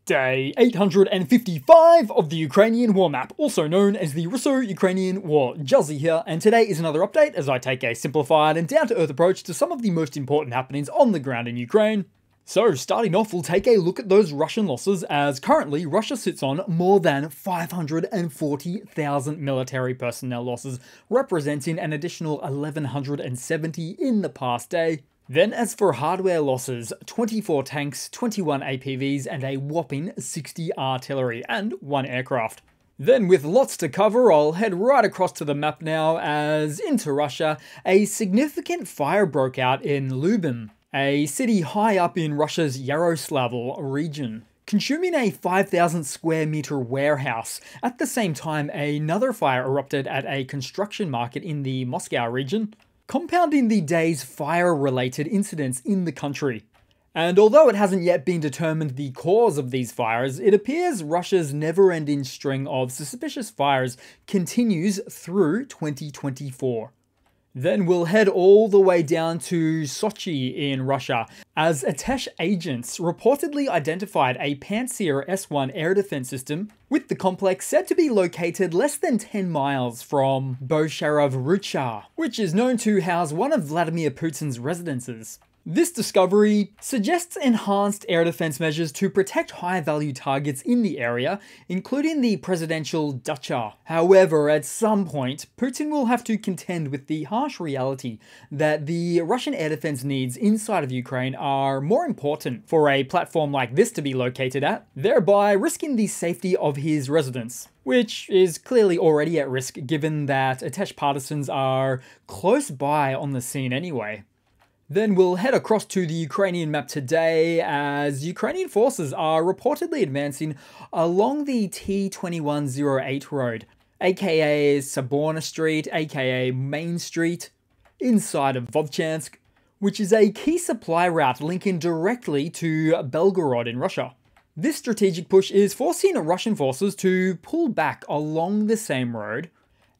Day 855 of the Ukrainian War Map, also known as the Russo-Ukrainian War. Juzzie here, and today is another update as I take a simplified and down-to-earth approach to some of the most important happenings on the ground in Ukraine. So, starting off, we'll take a look at those Russian losses, as currently Russia sits on more than 540,000 military personnel losses, representing an additional 1,170 in the past day. Then as for hardware losses, 24 tanks, 21 APVs, and a whopping 60 artillery, and 1 aircraft. Then with lots to cover, I'll head right across to the map now, as into Russia, a significant fire broke out in Lyubim, a city high up in Russia's Yaroslavl region, consuming a 5,000 square meter warehouse. At the same time, another fire erupted at a construction market in the Moscow region, compounding the day's fire-related incidents in the country. And although it hasn't yet been determined the cause of these fires, it appears Russia's never-ending string of suspicious fires continues through 2024. Then we'll head all the way down to Sochi in Russia, as Atesh agents reportedly identified a Pantsir S-1 air defense system, with the complex said to be located less than 10 miles from Bolsharovrucha, which is known to house one of Vladimir Putin's residences. This discovery suggests enhanced air defense measures to protect high-value targets in the area, including the presidential dacha. However, at some point, Putin will have to contend with the harsh reality that the Russian air defense needs inside of Ukraine are more important for a platform like this to be located at, thereby risking the safety of his residence, which is clearly already at risk given that Atesh partisans are close by on the scene anyway. Then we'll head across to the Ukrainian map today, as Ukrainian forces are reportedly advancing along the T2108 road, aka Saborna Street, aka Main Street, inside of Vovchansk, which is a key supply route linking directly to Belgorod in Russia. This strategic push is forcing Russian forces to pull back along the same road,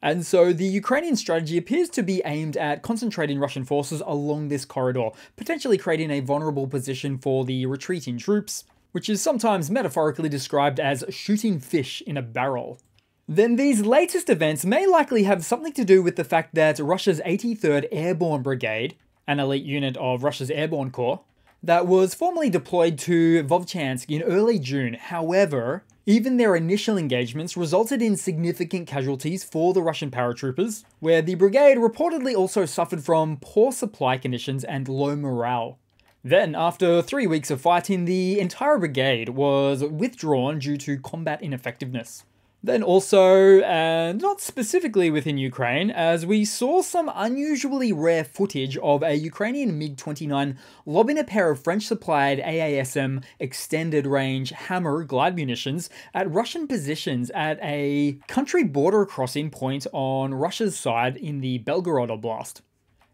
and so the Ukrainian strategy appears to be aimed at concentrating Russian forces along this corridor, potentially creating a vulnerable position for the retreating troops, which is sometimes metaphorically described as shooting fish in a barrel. Then these latest events may likely have something to do with the fact that Russia's 83rd Airborne Brigade, an elite unit of Russia's Airborne Corps, that was formally deployed to Vovchansk in early June. However, even their initial engagements resulted in significant casualties for the Russian paratroopers, where the brigade reportedly also suffered from poor supply conditions and low morale. Then, after 3 weeks of fighting, the entire brigade was withdrawn due to combat ineffectiveness. Then also, and not specifically within Ukraine, as we saw some unusually rare footage of a Ukrainian MiG-29 lobbing a pair of French-supplied AASM extended-range Hammer glide munitions at Russian positions at a country border crossing point on Russia's side in the Belgorod Oblast.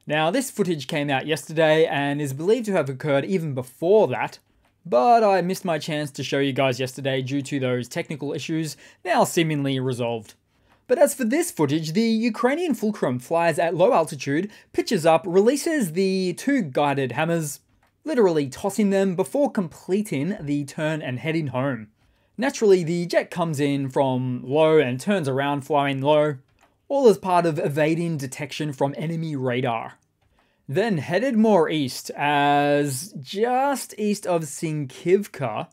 Now, this footage came out yesterday and is believed to have occurred even before that, but I missed my chance to show you guys yesterday due to those technical issues, now seemingly resolved. But as for this footage, the Ukrainian Fulcrum flies at low altitude, pitches up, releases the 2 guided hammers, literally tossing them before completing the turn and heading home. Naturally, the jet comes in from low and turns around flying low, all as part of evading detection from enemy radar. Then headed more east, as just east of Sinkivka,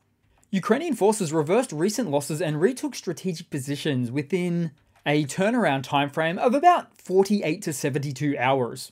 Ukrainian forces reversed recent losses and retook strategic positions within a turnaround timeframe of about 48 to 72 hours.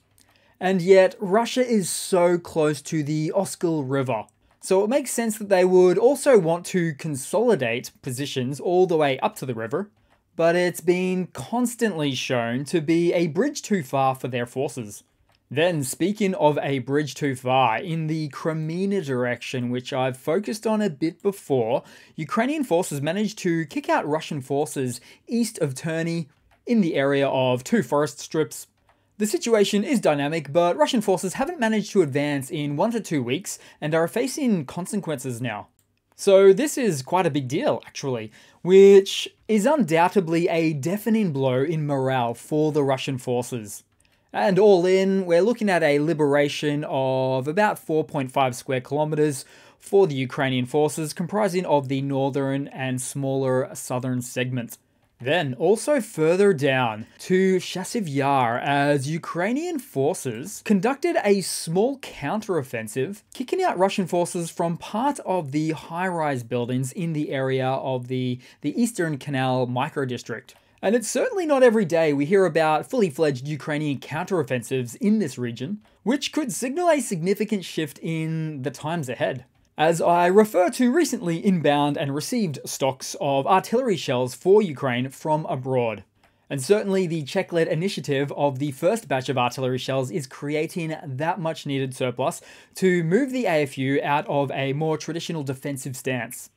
And yet, Russia is so close to the Oskil River, so it makes sense that they would also want to consolidate positions all the way up to the river, but it's been constantly shown to be a bridge too far for their forces. Then, speaking of a bridge too far, in the Crimea direction, which I've focused on a bit before, Ukrainian forces managed to kick out Russian forces east of Terny in the area of 2 forest strips. The situation is dynamic, but Russian forces haven't managed to advance in 1 to 2 weeks and are facing consequences now. So this is quite a big deal, actually, which is undoubtedly a deafening blow in morale for the Russian forces. And all in, we're looking at a liberation of about 4.5 square kilometers, for the Ukrainian forces, comprising of the northern and smaller southern segments. Then, also further down to Chasiv Yar, as Ukrainian forces conducted a small counteroffensive, kicking out Russian forces from part of the high-rise buildings in the area of the Eastern Canal microdistrict. And it's certainly not every day we hear about fully fledged Ukrainian counteroffensives in this region, which could signal a significant shift in the times ahead. As I refer to recently inbound and received stocks of artillery shells for Ukraine from abroad. And certainly the Czech-led initiative of the first batch of artillery shells is creating that much needed surplus to move the AFU out of a more traditional defensive stance.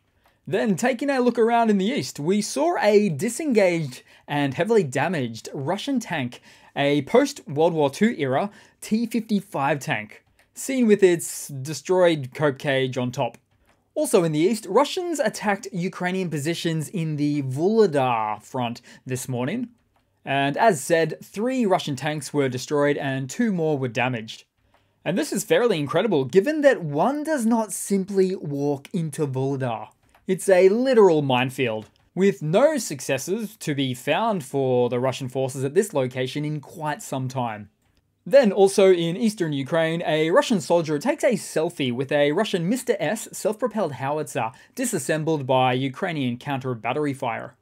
Then, taking a look around in the east, we saw a disengaged and heavily damaged Russian tank, a post-World War II era T-55 tank, seen with its destroyed cope cage on top. Also in the east, Russians attacked Ukrainian positions in the Volodar front this morning. And as said, 3 Russian tanks were destroyed and 2 more were damaged. And this is fairly incredible, given that one does not simply walk into Volodar. It's a literal minefield, with no successes to be found for the Russian forces at this location in quite some time. Then also in eastern Ukraine, a Russian soldier takes a selfie with a Russian Mr. S self-propelled howitzer disassembled by Ukrainian counter-battery fire.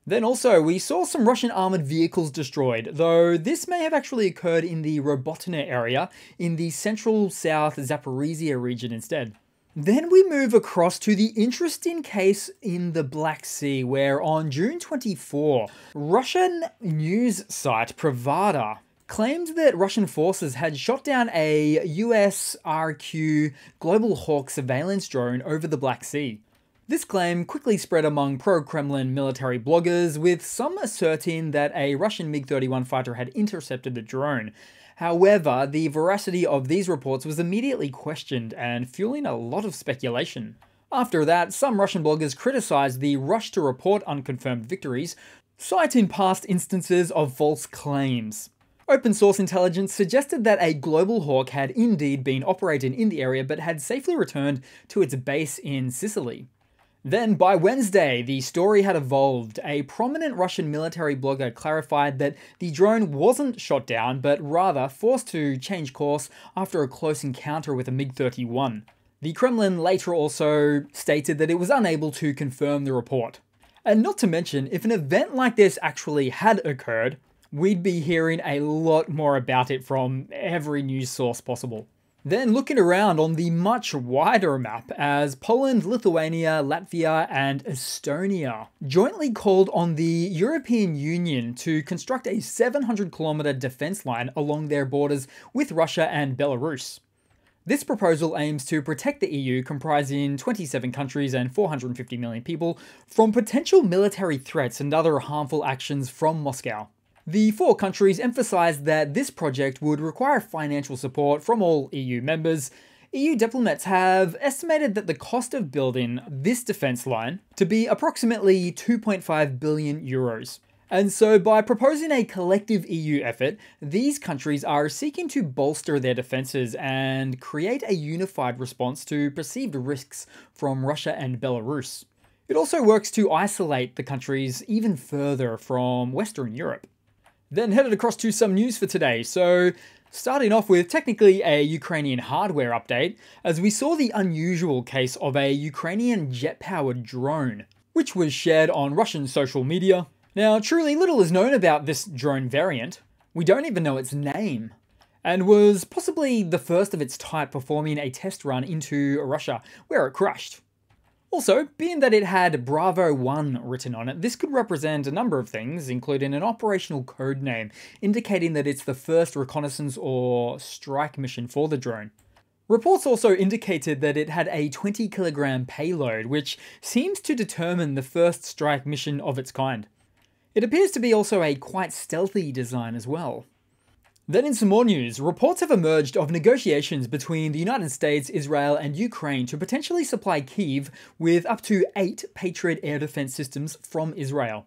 Then also we saw some Russian armoured vehicles destroyed, though this may have actually occurred in the Robotyne area in the central south Zaporizhia region instead. Then we move across to the interesting case in the Black Sea, where on June 24, Russian news site Pravda claimed that Russian forces had shot down a US RQ Global Hawk surveillance drone over the Black Sea. This claim quickly spread among pro-Kremlin military bloggers, with some asserting that a Russian MiG-31 fighter had intercepted the drone. However, the veracity of these reports was immediately questioned and fueling a lot of speculation. After that, some Russian bloggers criticized the rush to report unconfirmed victories, citing past instances of false claims. Open source intelligence suggested that a Global Hawk had indeed been operating in the area but had safely returned to its base in Sicily. Then, by Wednesday, the story had evolved. A prominent Russian military blogger clarified that the drone wasn't shot down, but rather forced to change course after a close encounter with a MiG-31. The Kremlin later also stated that it was unable to confirm the report. And not to mention, if an event like this actually had occurred, we'd be hearing a lot more about it from every news source possible. Then looking around on the much wider map, as Poland, Lithuania, Latvia and Estonia jointly called on the European Union to construct a 700-kilometer defense line along their borders with Russia and Belarus. This proposal aims to protect the EU, comprising 27 countries and 450 million people, from potential military threats and other harmful actions from Moscow. The 4 countries emphasised that this project would require financial support from all EU members. EU diplomats have estimated that the cost of building this defence line to be approximately 2.5 billion euros. And so by proposing a collective EU effort, these countries are seeking to bolster their defences and create a unified response to perceived risks from Russia and Belarus. It also works to isolate the countries even further from Western Europe. Then headed across to some news for today, so starting off with technically a Ukrainian hardware update, as we saw the unusual case of a Ukrainian jet-powered drone, which was shared on Russian social media. Now, truly little is known about this drone variant. We don't even know its name, and was possibly the first of its type performing a test run into Russia, where it crashed. Also, being that it had Bravo 1 written on it, this could represent a number of things, including an operational code name, indicating that it's the first reconnaissance or strike mission for the drone. Reports also indicated that it had a 20-kilogram payload, which seems to determine the first strike mission of its kind. It appears to be also a quite stealthy design as well. Then in some more news, reports have emerged of negotiations between the United States, Israel and Ukraine to potentially supply Kyiv with up to 8 Patriot air defense systems from Israel.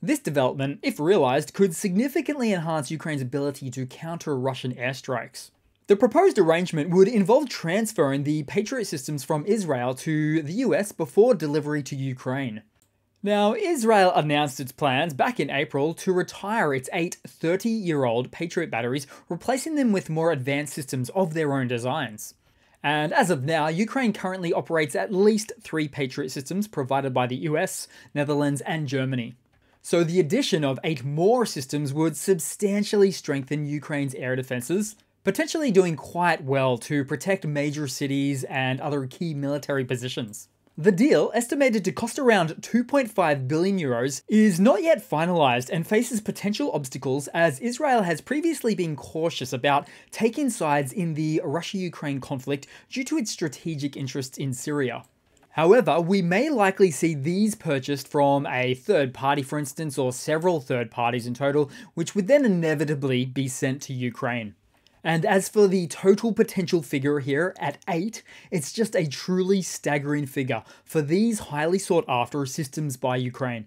This development, if realized, could significantly enhance Ukraine's ability to counter Russian airstrikes. The proposed arrangement would involve transferring the Patriot systems from Israel to the US before delivery to Ukraine. Now, Israel announced its plans back in April to retire its 8 30-year-old Patriot batteries, replacing them with more advanced systems of their own designs. And as of now, Ukraine currently operates at least 3 Patriot systems provided by the US, Netherlands, and Germany. So the addition of 8 more systems would substantially strengthen Ukraine's air defenses, potentially doing quite well to protect major cities and other key military positions. The deal, estimated to cost around 2.5 billion euros, is not yet finalized and faces potential obstacles as Israel has previously been cautious about taking sides in the Russia-Ukraine conflict due to its strategic interests in Syria. However, we may likely see these purchased from a third party, for instance, or several third parties in total, which would then inevitably be sent to Ukraine. And as for the total potential figure here at 8, it's just a truly staggering figure for these highly sought after systems by Ukraine.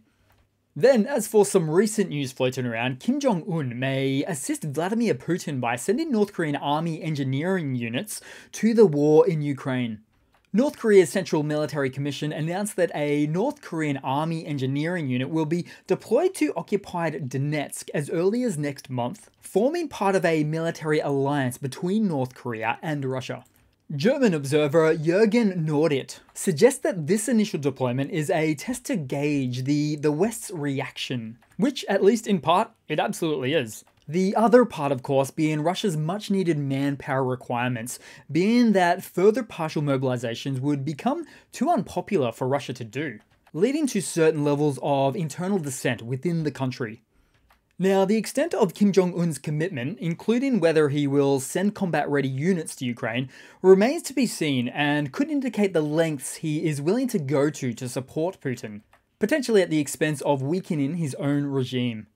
Then, as for some recent news floating around, Kim Jong-un may assist Vladimir Putin by sending North Korean army engineering units to the war in Ukraine. North Korea's Central Military Commission announced that a North Korean army engineering unit will be deployed to occupied Donetsk as early as next month, forming part of a military alliance between North Korea and Russia. German observer Jürgen Nordit suggests that this initial deployment is a test to gauge the West's reaction, which, at least in part, it absolutely is. The other part, of course, being Russia's much-needed manpower requirements, being that further partial mobilizations would become too unpopular for Russia to do, leading to certain levels of internal dissent within the country. Now, the extent of Kim Jong-un's commitment, including whether he will send combat-ready units to Ukraine, remains to be seen and could indicate the lengths he is willing to go to support Putin, potentially at the expense of weakening his own regime.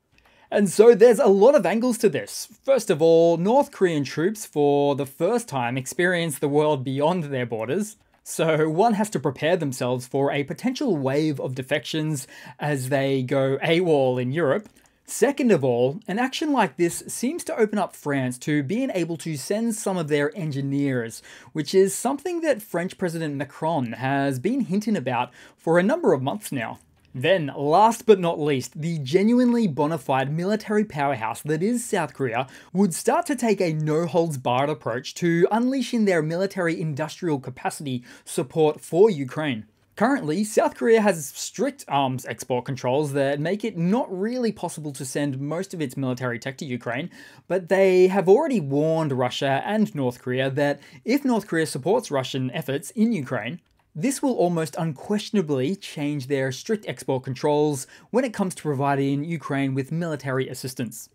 And so there's a lot of angles to this. First of all, North Korean troops for the first time experience the world beyond their borders, so one has to prepare themselves for a potential wave of defections as they go AWOL in Europe. Second of all, an action like this seems to open up France to being able to send some of their engineers, which is something that French President Macron has been hinting about for a number of months now. Then, last but not least, the genuinely bona fide military powerhouse that is South Korea would start to take a no-holds-barred approach to unleashing their military industrial capacity support for Ukraine. Currently, South Korea has strict arms export controls that make it not really possible to send most of its military tech to Ukraine, but they have already warned Russia and North Korea that if North Korea supports Russian efforts in Ukraine, this will almost unquestionably change their strict export controls when it comes to providing Ukraine with military assistance.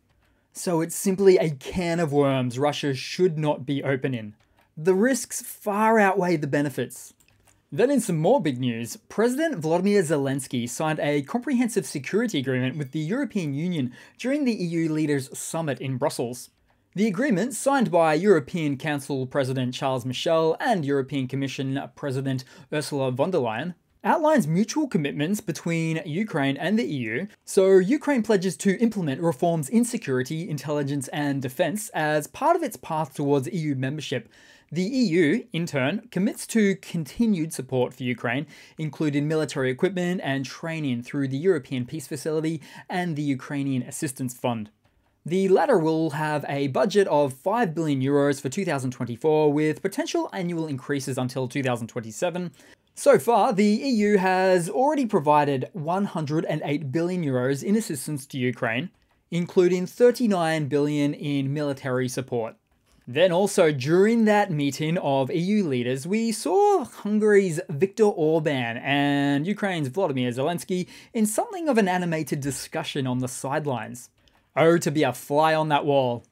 So it's simply a can of worms Russia should not be opening. The risks far outweigh the benefits. Then in some more big news, President Volodymyr Zelensky signed a comprehensive security agreement with the European Union during the EU leaders' summit in Brussels. The agreement, signed by European Council President Charles Michel and European Commission President Ursula von der Leyen, outlines mutual commitments between Ukraine and the EU, so Ukraine pledges to implement reforms in security, intelligence and defense as part of its path towards EU membership. The EU, in turn, commits to continued support for Ukraine, including military equipment and training through the European Peace Facility and the Ukrainian Assistance Fund. The latter will have a budget of 5 billion euros for 2024 with potential annual increases until 2027. So far, the EU has already provided 108 billion euros in assistance to Ukraine, including 39 billion in military support. Then also during that meeting of EU leaders, we saw Hungary's Viktor Orban and Ukraine's Volodymyr Zelensky in something of an animated discussion on the sidelines. Oh, to be a fly on that wall.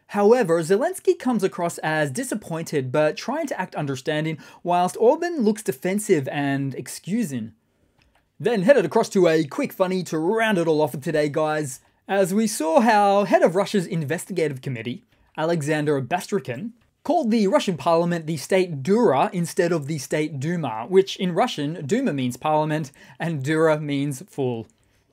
However, Zelensky comes across as disappointed but trying to act understanding, whilst Orban looks defensive and excusing. Then headed across to a quick funny to round it all off for today, guys, as we saw how head of Russia's investigative committee, Alexander Bastrikin, called the Russian parliament the State Dura instead of the State Duma, which in Russian, Duma means parliament and Dura means fool.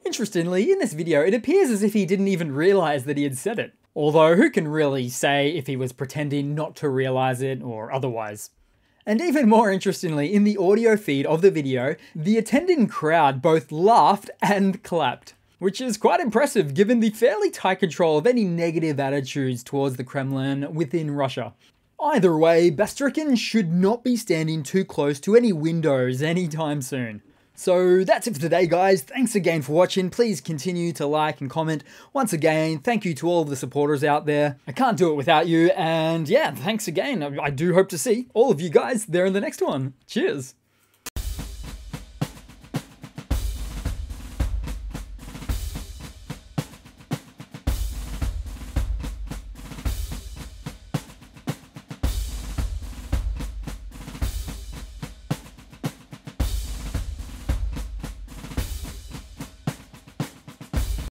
Interestingly, in this video, it appears as if he didn't even realize that he had said it. Although who can really say if he was pretending not to realize it or otherwise. And even more interestingly, in the audio feed of the video, the attending crowd both laughed and clapped, which is quite impressive given the fairly tight control of any negative attitudes towards the Kremlin within Russia. Either way, Bastrikin should not be standing too close to any windows anytime soon. So that's it for today, guys. Thanks again for watching. Please continue to like and comment. Once again, thank you to all of the supporters out there. I can't do it without you. And yeah, thanks again. I do hope to see all of you guys there in the next one. Cheers.